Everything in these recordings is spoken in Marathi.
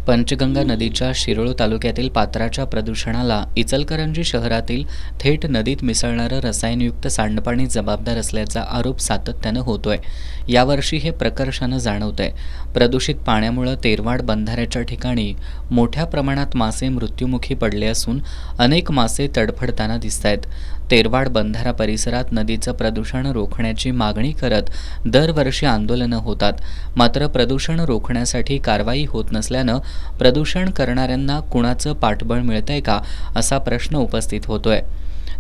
पंचगंगा नदीच्या शिरोळ तालुक्यातील पात्राच्या प्रदूषणाला इचलकरंजी शहरातील थेट नदीत मिसळणारं रसायनयुक्त सांडपाणी जबाबदार असल्याचा आरोप सातत्यानं होतोय। यावर्षी हे प्रकर्षानं जाणवतंय। प्रदूषित पाण्यामुळे तेरवाड बंधाऱ्याच्या ठिकाणी मोठ्या प्रमाणात मासे मृत्युमुखी पडले असून अनेक मासे तडफडताना दिसतायत। तेरवाड बंधारा परिसरात नदीचं प्रदूषण रोखण्याची मागणी करत दरवर्षी आंदोलनं होतात, मात्र प्रदूषण रोखण्यासाठी कारवाई होत नसल्यानं प्रदूषण करणाऱ्यांना कुणाचं पाठबळ मिळतंय का असा प्रश्न उपस्थित होतोय।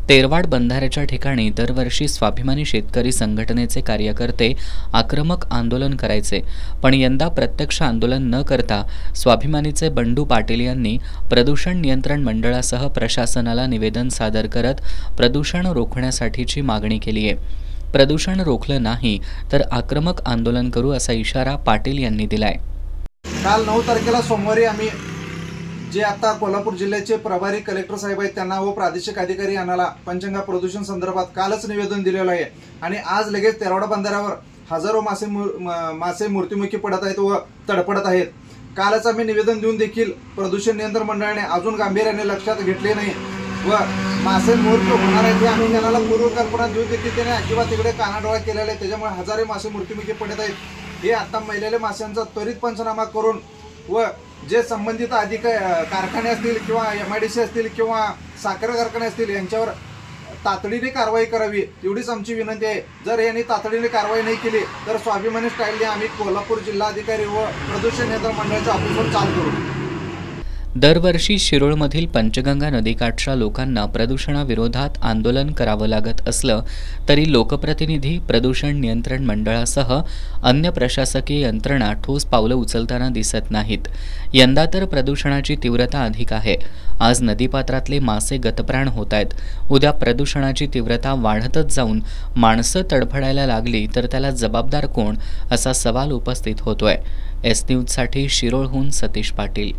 तेरवाड बंधाऱ्याच्या ठिकाणी दरवर्षी स्वाभिमानी शेतकरी संघटनेचे कार्यकर्ते आक्रमक आंदोलन करायचे, पण यंदा प्रत्यक्ष आंदोलन न करता स्वाभिमानीचे बंडू पाटील यांनी प्रदूषण नियंत्रण मंडळासह प्रशासनाला निवेदन सादर करत प्रदूषण रोखण्यासाठीची मागणी केली आहे। प्रदूषण रोखलं नाही तर आक्रमक आंदोलन करू असा इशारा पाटील यांनी दिलाय। काल 9 तारखेला सोमवारी आम्ही जे आता कोल्हापूर जिल्ह्याचे प्रभारी कलेक्टर साहेब आहेत त्यांना व प्रादेशिक अधिकारी यांना पंचगंगा प्रदूषण संदर्भात कालच निवेदन दिलेलं आहे आणि आज लगेच तेरवाडा बंधाऱ्यावर हजारो मासे मृत्युमुखी पडत आहेत व तडफडत आहेत। कालच आम्ही निवेदन देऊन देखील प्रदूषण नियंत्रण मंडळाने अजून गांभीर्याने लक्षात घेतले नाही व मासे मृत्यू होणार आहेत हे आम्ही त्यांना पूर्वकल्पना देऊ देखील त्याने अजिबात तिकडे कानाडोळा केलेला आहे। त्याच्यामुळे हजारो मासे मृत्युमुखी पडत आहेत। हे आता मेलेल्या माशांचा त्वरित पंचनामा करून व जे संबंधित कारखाने असतील किंवा MIDC असतील किंवा साखर कारखाने असतील यांच्यावर तातडीने कारवाई करावी एवढीच आमची विनंती आहे। जर यांनी तातडीने कारवाई नाही केली तर स्वाभिमानी स्टाईलने आम्ही कोल्हापूर जिल्हाधिकारी व प्रदूषण नियंत्रण मंडळाच्या ऑफिसवर चालू करू। दरवर्षी शिरोळमधील पंचगंगा नदीकाठच्या लोकांना प्रदूषणाविरोधात आंदोलन करावं लागत असलं तरी लोकप्रतिनिधी, प्रदूषण नियंत्रण मंडळासह अन्य प्रशासकीय यंत्रणा ठोस पावलं उचलताना दिसत नाहीत। यंदा तर प्रदूषणाची तीव्रता अधिक आहे। आज नदीपात्रातले मासे गतप्राण होत आहेत। उद्या प्रदूषणाची तीव्रता वाढतच जाऊन माणसं तडफडायला लागली तर त्याला जबाबदार कोण असा सवाल उपस्थित होतोय। एस न्यूजसाठी शिरोळहून सतीश पाटील।